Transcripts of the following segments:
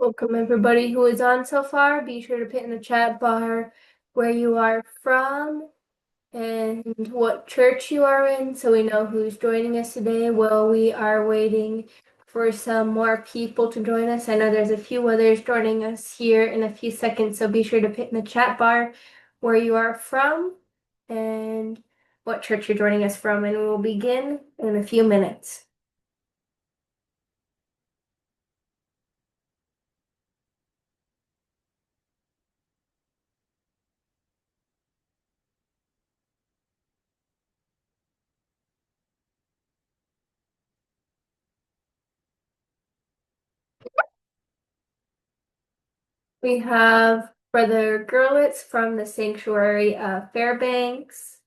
Welcome everybody who is on so far. Be sure to put in the chat bar where you are from and what church you are in so we know who's joining us today while we are waiting for some more people to join us. I know there's a few others joining us here in a few seconds, so be sure to put in the chat bar where you are from and what church you're joining us from, and we will begin in a few minutes. We have Brother Gerlitz from the Sanctuary of Fairbanks.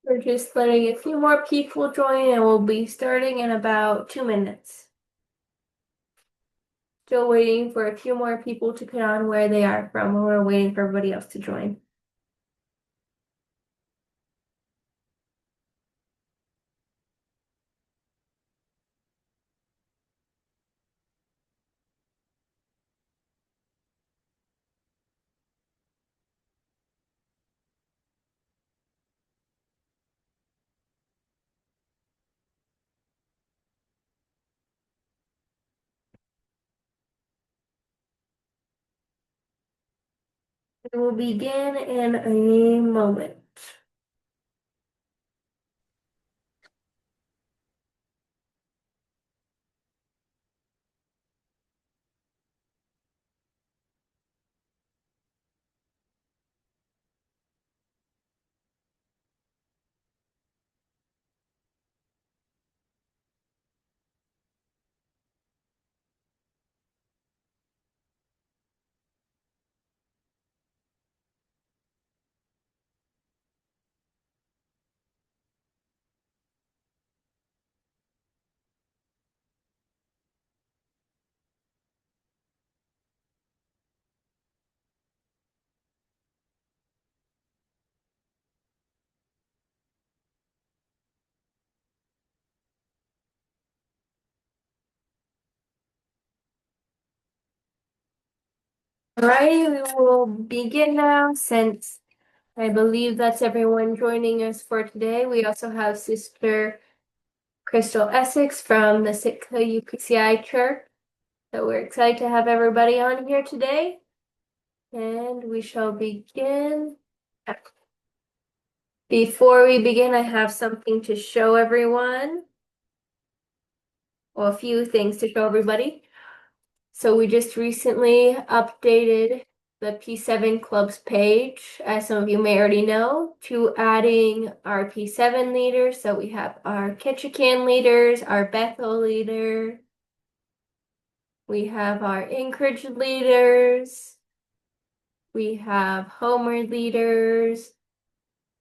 We're just letting a few more people join and we'll be starting in about 2 minutes. Still waiting for a few more people to put on where they are from while we're waiting for everybody else to join. We will begin in a moment. All right, we will begin now since I believe that's everyone joining us for today. We also have Sister Crystal Essex from the Alaska-Yukon Church. So we're excited to have everybody on here today. And we shall begin. Before we begin, I have something to show everyone. Well, a few things to show everybody. So we just recently updated the P7 Clubs page, as some of you may already know, to adding our P7 leaders. So we have our Ketchikan leaders, our Bethel leader, we have our Anchorage leaders, we have Homer leaders,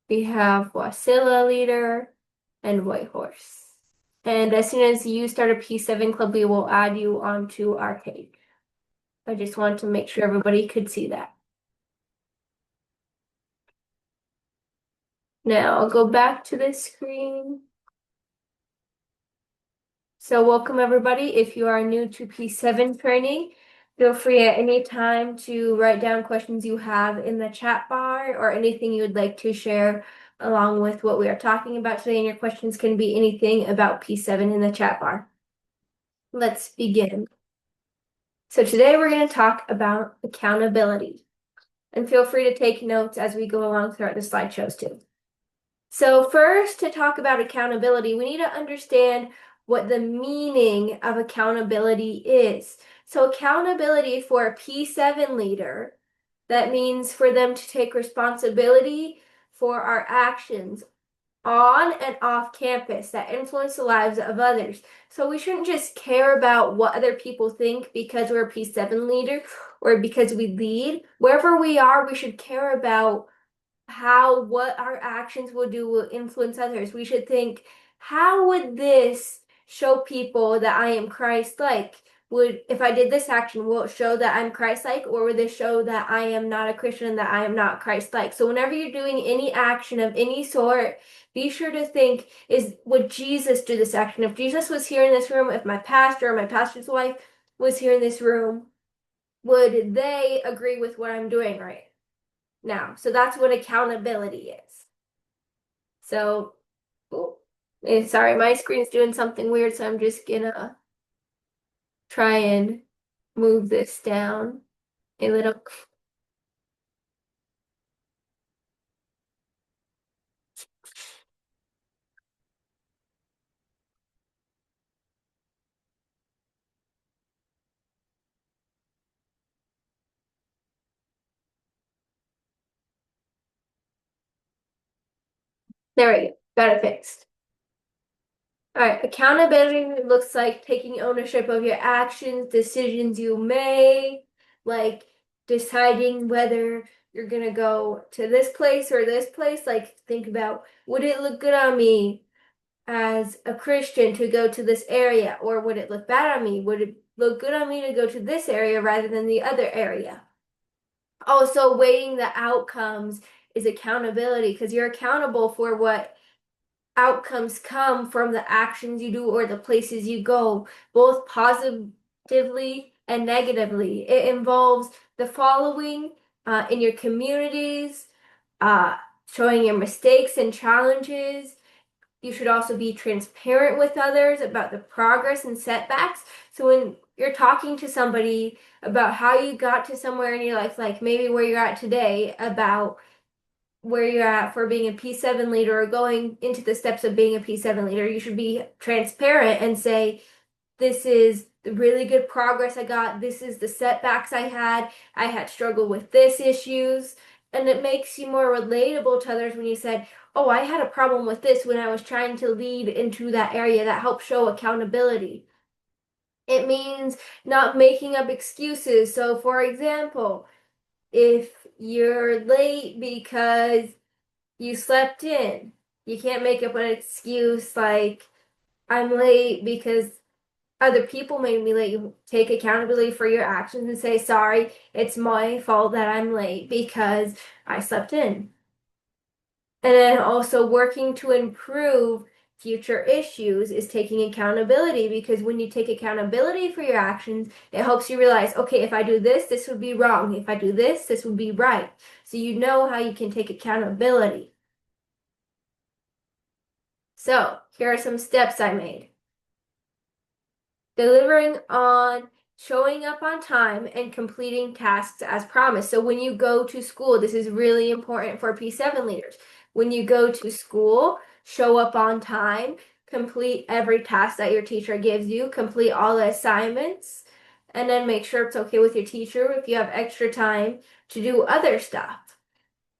we have Wasilla leader, and Whitehorse. And as soon as you start a P7 club, we will add you onto our page. I just wanted to make sure everybody could see that. Now I'll go back to this screen. So welcome everybody. If you are new to P7 training, feel free at any time to write down questions you have in the chat bar or anything you would like to share along with what we are talking about today. And your questions can be anything about P7 in the chat bar. Let's begin. So today we're going to talk about accountability. And feel free to take notes as we go along throughout the slideshows too. So first, to talk about accountability, we need to understand what the meaning of accountability is. So accountability for a P7 leader, That means for them to take responsibility for our actions on and off campus that influence the lives of others. So we shouldn't just care about what other people think because we're a P7 leader or because we lead. Wherever we are, we should care about how what our actions will do will influence others. We should think, how would this show people that I am Christ-like? Would if I did this action, will it show that I'm Christ-like, or would this show that I am not a Christian and that I am not Christ-like? So whenever you're doing any action of any sort, be sure to think, would Jesus do this action? If Jesus was here in this room, if my pastor or my pastor's wife was here in this room, would they agree with what I'm doing right now? So that's what accountability is. So, oh, sorry, my screen's doing something weird, so I'm just gonna try and move this down a little. There we go. Got it fixed. All right, accountability looks like taking ownership of your actions, decisions you make, like deciding whether you're gonna go to this place or this place. Like, think about, would it look good on me as a Christian to go to this area, or would it look bad on me? Would it look good on me to go to this area rather than the other area? Also, weighing the outcomes is accountability because you're accountable for what outcomes come from the actions you do or the places you go, both positively and negatively. It involves the following in your communities, uh, showing your mistakes and challenges. You should also be transparent with others about the progress and setbacks. So when you're talking to somebody about how you got to somewhere in your life, like maybe where you're at today, about where you're at for being a P7 leader or going into the steps of being a P7 leader, you should be transparent and say, this is the really good progress I got. This is the setbacks I had. I had struggled with this issues. And it makes you more relatable to others when you said, oh, I had a problem with this when I was trying to lead into that area. That helps show accountability. It means not making up excuses. So, for example, if you're late because you slept in, you can't make up an excuse like, I'm late because other people made me late. You take accountability for your actions and say, sorry, it's my fault that I'm late because I slept in. And then also working to improve future issues is taking accountability because when you take accountability for your actions, it helps you realize, okay, if I do this, this would be wrong. If I do this, this would be right. So you know how you can take accountability. So here are some steps I made. Delivering on showing up on time and completing tasks as promised. So when you go to school, this is really important for P7 leaders. When you go to school, show up on time, complete every task that your teacher gives you, complete all the assignments, and then make sure it's okay with your teacher if you have extra time to do other stuff.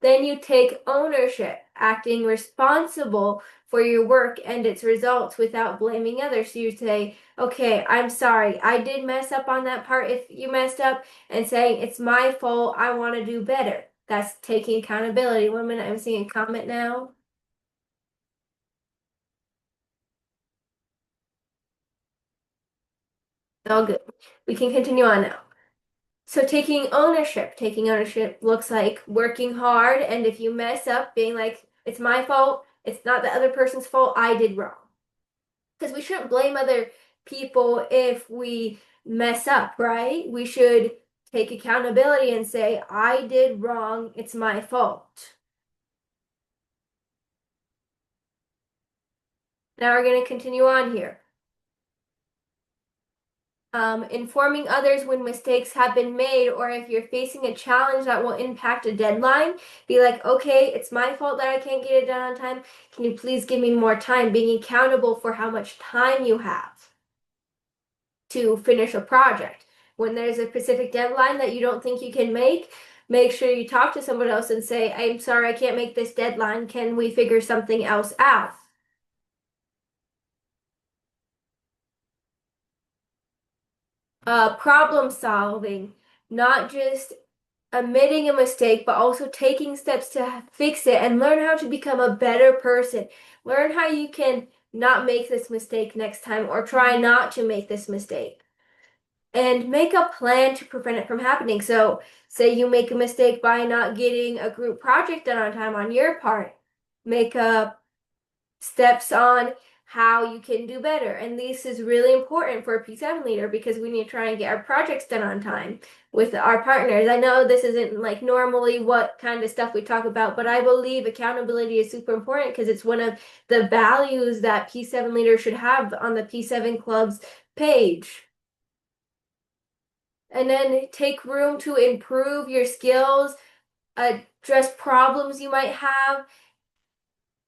Then you take ownership, acting responsible for your work and its results without blaming others. So you say, okay, I'm sorry. I did mess up on that part if you messed up, and saying, it's my fault. I want to do better. That's taking accountability. 1 minute, I'm seeing a comment now. All good. We can continue on now. So taking ownership looks like working hard, and if you mess up, being like, it's my fault, it's not the other person's fault, I did wrong. Because we shouldn't blame other people if we mess up, right? We should take accountability and say, I did wrong, it's my fault. Now we're going to continue on here. Informing others when mistakes have been made, or if you're facing a challenge that will impact a deadline, be like, okay, it's my fault that I can't get it done on time. Can you please give me more time? Being accountable for how much time you have to finish a project. When there's a specific deadline that you don't think you can make, make sure you talk to someone else and say, I'm sorry, I can't make this deadline. Can we figure something else out? Problem solving, not just admitting a mistake, but also taking steps to fix it and learn how to become a better person. Learn how you can not make this mistake next time or try not to make this mistake. And make a plan to prevent it from happening. So, say you make a mistake by not getting a group project done on time on your part. Make a steps on how you can do better. And this is really important for a P7 leader because we need to try and get our projects done on time with our partners. I know this isn't like normally what kind of stuff we talk about, but I believe accountability is super important because it's one of the values that P7 leaders should have on the P7 Club's page. And then take room to improve your skills, address problems you might have,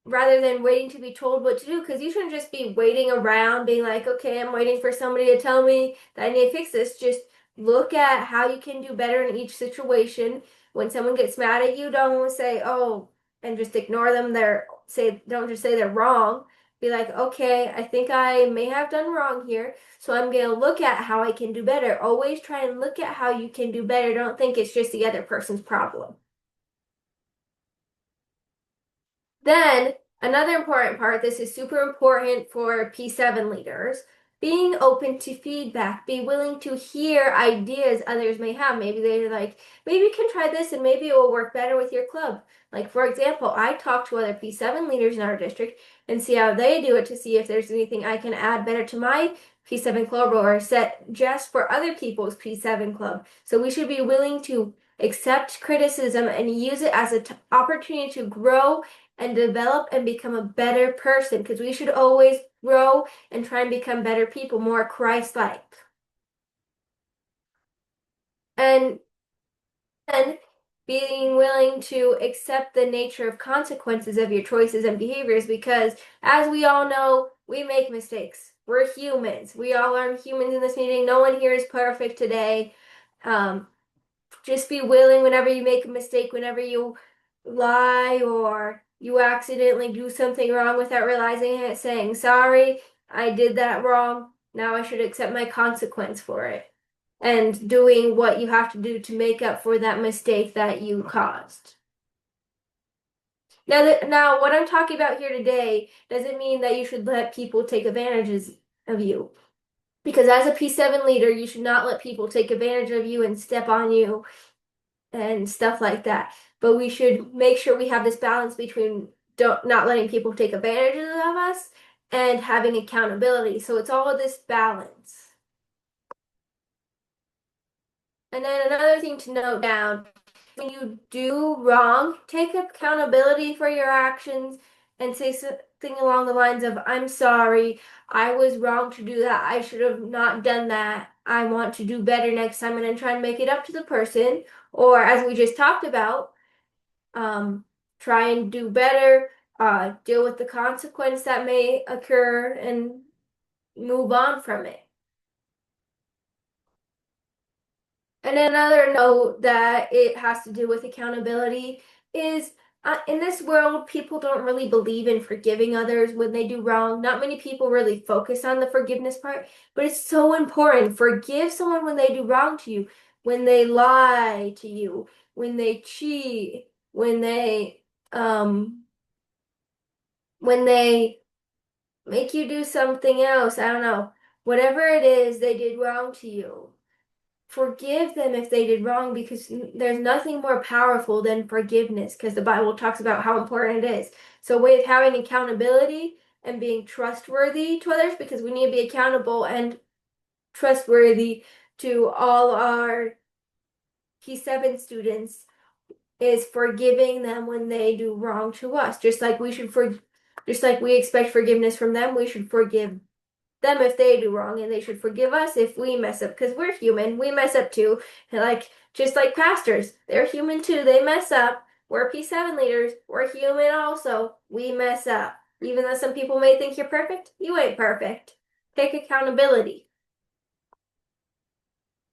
rather than waiting to be told what to do, because you shouldn't just be waiting around being like, okay, I'm waiting for somebody to tell me that I need to fix this. Just look at how you can do better in each situation. When someone gets mad at you, don't say, oh, and just ignore them. Don't just say they're wrong. Be like, okay, I think I may have done wrong here, so I'm going to look at how I can do better. Always try and look at how you can do better. Don't think it's just the other person's problem. Then, another important part, this is super important for P7 leaders, being open to feedback, be willing to hear ideas others may have. Maybe they're like, maybe you can try this and maybe it will work better with your club. Like, for example, I talk to other P7 leaders in our district and see how they do it to see if there's anything I can add better to my P7 club or set just for other people's P7 club. So we should be willing to accept criticism and use it as an opportunity to grow and develop and become a better person because we should always grow and try and become better people, more Christ-like. And then being willing to accept the nature of consequences of your choices and behaviors because as we all know, we make mistakes. We're humans. We all are humans in this meeting. No one here is perfect today. Um, just be willing whenever you make a mistake, whenever you lie or you accidentally do something wrong without realizing it, saying, sorry, I did that wrong. Now I should accept my consequence for it. And doing what you have to do to make up for that mistake that you caused. Now, what I'm talking about here today doesn't mean that you should let people take advantages of you. Because as a P7 leader, you should not let people take advantage of you and step on you and stuff like that. But we should make sure we have this balance between not letting people take advantage of us and having accountability. So it's all of this balance. And then another thing to note down, when you do wrong, take accountability for your actions and say something along the lines of, I'm sorry, I was wrong to do that. I should have not done that. I want to do better next time and then try and make it up to the person. Or as we just talked about, try and do better, deal with the consequence that may occur and move on from it. And another note that it has to do with accountability is in this world, people don't really believe in forgiving others when they do wrong. Not many people really focus on the forgiveness part, but it's so important. Forgive someone when they do wrong to you, when they lie to you, when they cheat, um when they make you do something else. I don't know. Whatever it is they did wrong to you, forgive them if they did wrong because there's nothing more powerful than forgiveness because the Bible talks about how important it is. So, way of having accountability and being trustworthy to others because we need to be accountable and trustworthy to all our P7 students is forgiving them when they do wrong to us. Just like we expect forgiveness from them, we should forgive them if they do wrong, and they should forgive us if we mess up because we're human. We mess up too. And just like pastors, they're human too. They mess up. We're P7 leaders. We're human also. We mess up. Even though some people may think you're perfect, you ain't perfect. Take accountability.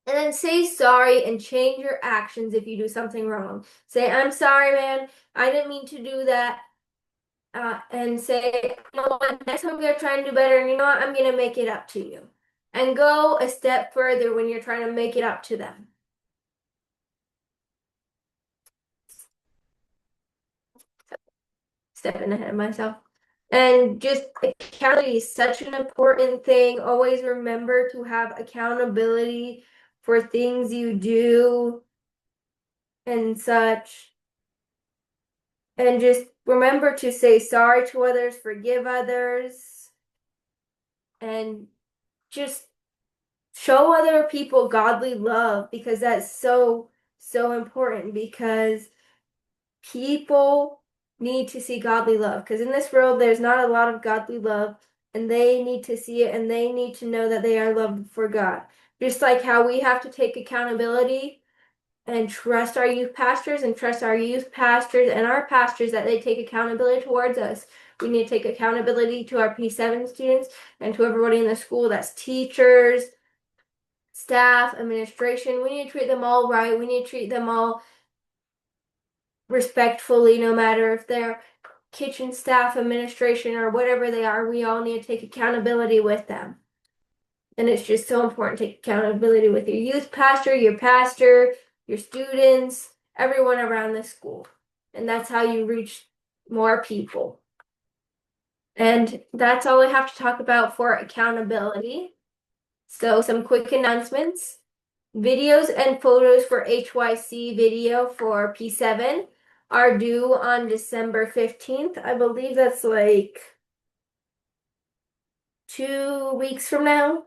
And then say sorry and change your actions if you do something wrong. Say, I'm sorry, man. I didn't mean to do that. And say, you know what, next time I'm gonna try and do better, and you know what, I'm gonna make it up to you. And go a step further when you're trying to make it up to them. Stepping ahead of myself. And just accountability is such an important thing. Always remember to have accountability for things you do and such. And just remember to say sorry to others, forgive others, and just show other people godly love because that's so, so important because people need to see godly love because in this world there's not a lot of godly love and they need to see it and they need to know that they are loved for God. Just like how we have to take accountability and trust our youth pastors and trust our youth pastors and our pastors that they take accountability towards us. We need to take accountability to our P7 students and to everybody in the school that's teachers, staff, administration. We need to treat them all right. We need to treat them all respectfully, no matter if they're kitchen staff, administration, or whatever they are. We all need to take accountability with them. And it's just so important to take accountability with your youth pastor, your students, everyone around the school. And that's how you reach more people. And that's all I have to talk about for accountability. So some quick announcements. Videos and photos for HYC video for P7 are due on December 15th. I believe that's like 2 weeks from now.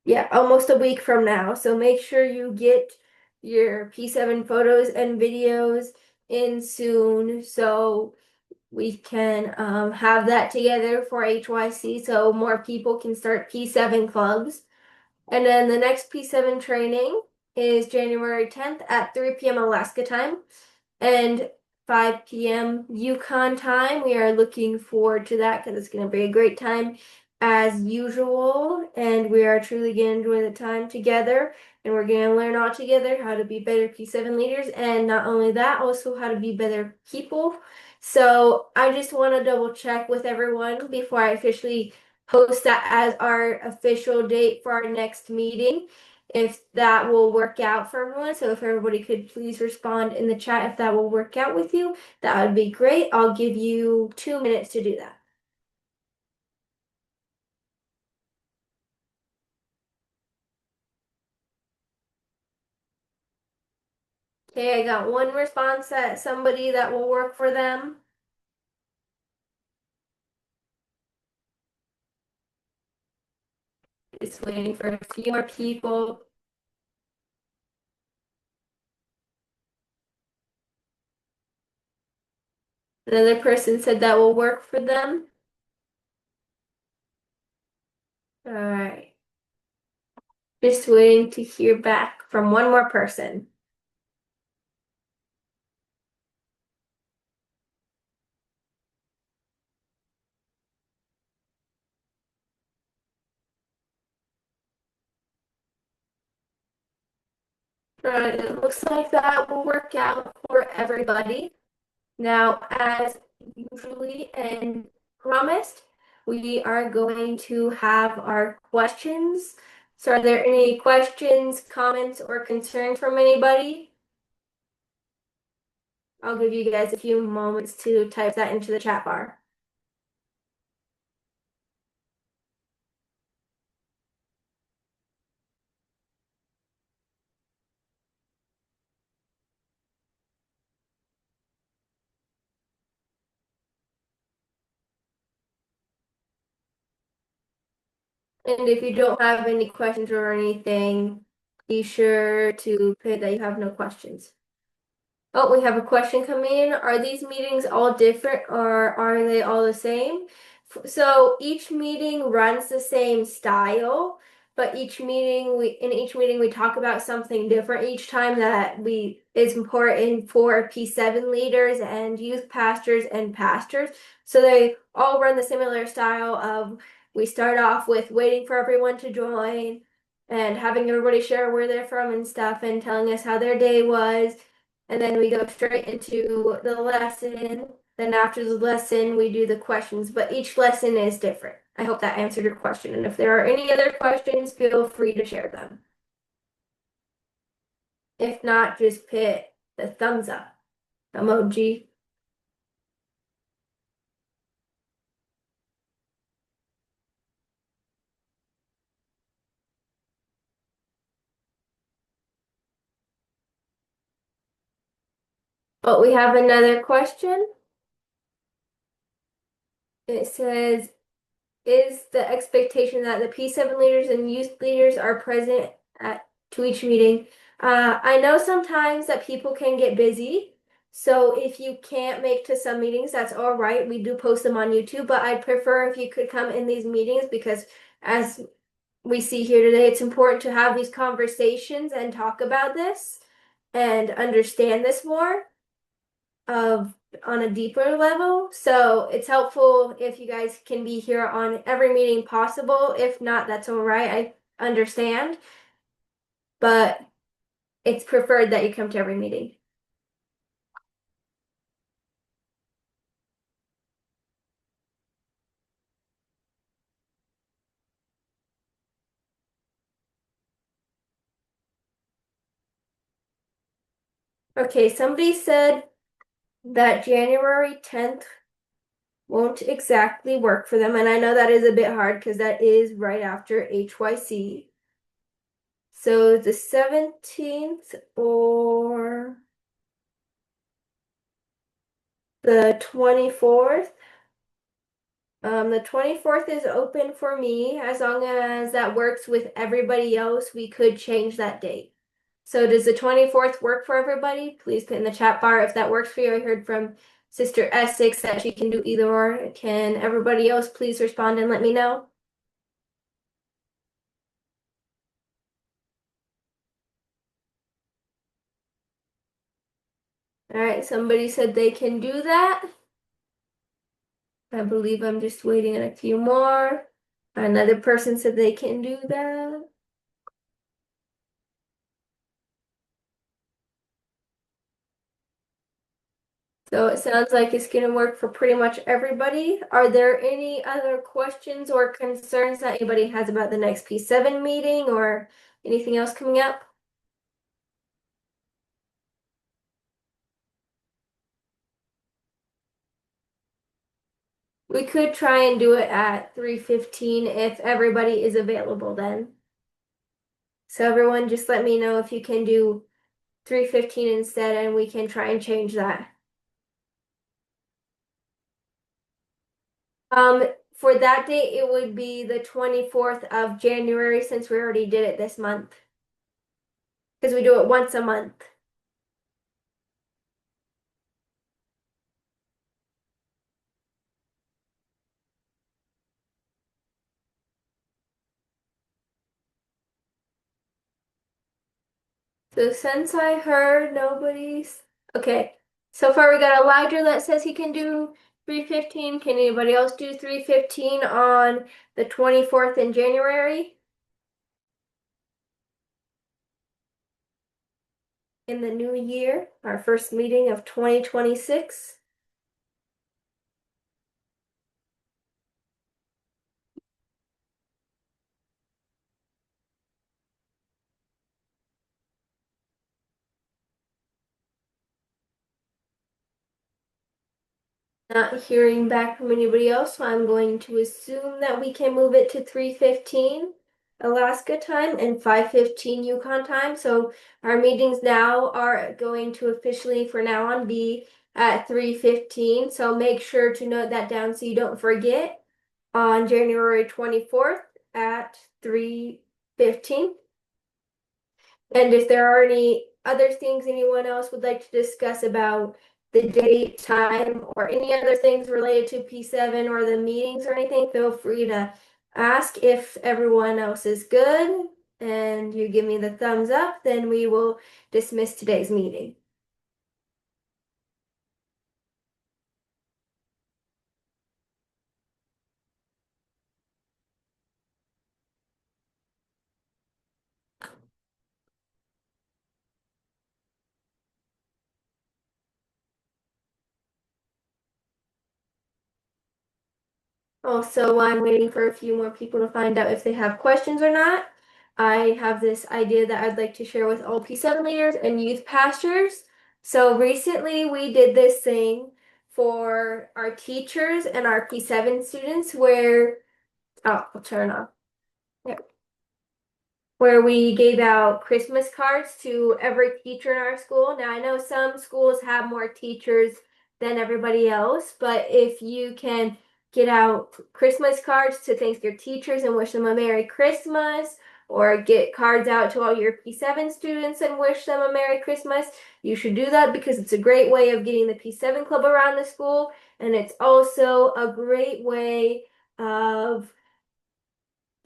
Yeah, almost a week from now. So make sure you get your P7 photos and videos in soon so we can have that together for HYC so more people can start P7 clubs. And then the next P7 training is January 10th at 3 p.m. Alaska time and 5 p.m. Yukon time. We are looking forward to that because it's going to be a great time as usual. And we are truly going to enjoy the time together. And we're going to learn all together how to be better P7 leaders. And not only that, also how to be better people. So I just want to double check with everyone before I officially post that as our official date for our next meeting, if that will work out for everyone. So if everybody could please respond in the chat if that will work out with you, that would be great. I'll give you 2 minutes to do that. Okay, I got one response that somebody that will work for them. Just waiting for a few more people. Another person said that will work for them. All right. Just waiting to hear back from one more person. All right, it looks like that will work out for everybody. Now, as usually and promised, we are going to have our questions. So are there any questions, comments, or concerns from anybody? I'll give you guys a few moments to type that into the chat bar. And if you don't have any questions or anything, be sure to put that you have no questions. Oh, we have a question coming in. Are these meetings all different or are they all the same? So each meeting runs the same style, but in each meeting we talk about something different each time that we is important for P7 leaders and youth pastors and pastors. So they all run the similar style of we start off with waiting for everyone to join and having everybody share where they're from and stuff and telling us how their day was. And then we go straight into the lesson. Then after the lesson, we do the questions, but each lesson is different. I hope that answered your question. And if there are any other questions, feel free to share them. If not, just put the thumbs up emoji. But we have another question. It says, is the expectation that the P7 leaders and youth leaders are present at to each meeting? I know sometimes that people can get busy, so if you can't make to some meetings, that's all right. We do post them on YouTube, but I'd prefer if you could come in these meetings because as we see here today, it's important to have these conversations and talk about this and understand this more of on a deeper level. So it's helpful if you guys can be here on every meeting possible. If not, that's all right. I understand, but it's preferred that you come to every meeting. Okay, somebody said that January 10th won't exactly work for them, and I know that is a bit hard because that is right after HYC. So the 17th or the 24th. The 24th is open for me. As long as that works with everybody else, we could change that date. So does the 24th work for everybody? Please put in the chat bar if that works for you. I heard from Sister Essex that she can do either or. Can everybody else please respond and let me know? All right, somebody said they can do that. I believe I'm just waiting on a few more. Another person said they can do that. So it sounds like it's going to work for pretty much everybody. Are there any other questions or concerns that anybody has about the next P7 meeting or anything else coming up? We could try and do it at 3:15 if everybody is available then. So everyone just let me know if you can do 3:15 instead and we can try and change that. For that date, it would be the 24th of January since we already did it this month. Because we do it once a month. So since I heard nobody's okay, so far we got Elijah that says he can do 3:15. Can anybody else do 3:15 on the 24th in January? In the new year, our first meeting of 2026. Not hearing back from anybody else, so I'm going to assume that we can move it to 3:15 Alaska time and 5:15 Yukon time. So our meetings now are going to officially, for now on, be at 3:15. So make sure to note that down so you don't forget on January 24th at 3:15. And if there are any other things anyone else would like to discuss about the date, time, or any other things related to P7 or the meetings or anything, feel free to ask. If everyone else is good and you give me the thumbs up, then we will dismiss today's meeting. Also, while I'm waiting for a few more people to find out if they have questions or not, I have this idea that I'd like to share with all P7 leaders and youth pastors. So recently we did this thing for our teachers and our P7 students where, oh, I'll turn off. Yeah, where we gave out Christmas cards to every teacher in our school. Now, I know some schools have more teachers than everybody else, but if you can get out Christmas cards to thank your teachers and wish them a Merry Christmas, or get cards out to all your P7 students and wish them a Merry Christmas, you should do that because it's a great way of getting the P7 club around the school, and it's also a great way of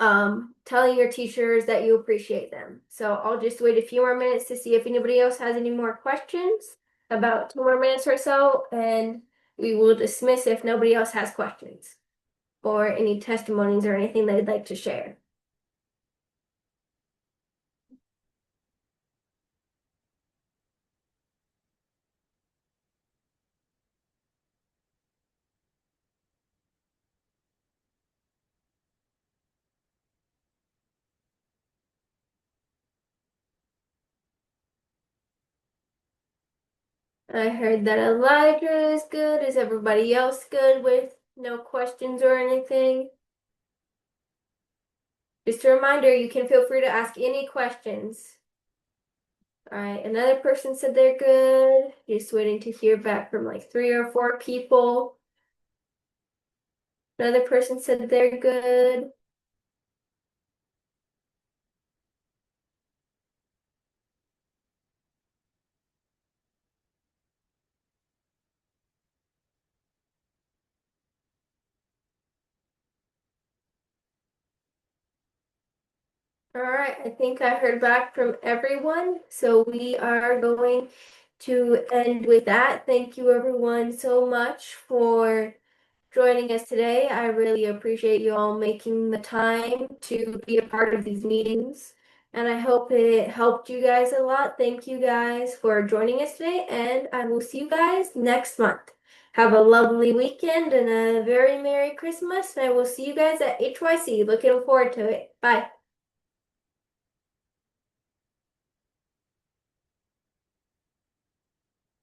telling your teachers that you appreciate them. So I'll just wait a few more minutes to see if anybody else has any more questions, about 2 more minutes or so, and we will dismiss if nobody else has questions or any testimonies or anything they'd like to share. I heard that Elijah is good. Is everybody else good with no questions or anything? Just a reminder, you can feel free to ask any questions. All right, another person said they're good. Just waiting to hear back from like 3 or 4 people. Another person said they're good. All right, I think I heard back from everyone. So we are going to end with that. Thank you everyone so much for joining us today. I really appreciate you all making the time to be a part of these meetings. And I hope it helped you guys a lot. Thank you guys for joining us today, and I will see you guys next month. Have a lovely weekend and a very Merry Christmas, and I will see you guys at HYC. Looking forward to it. Bye.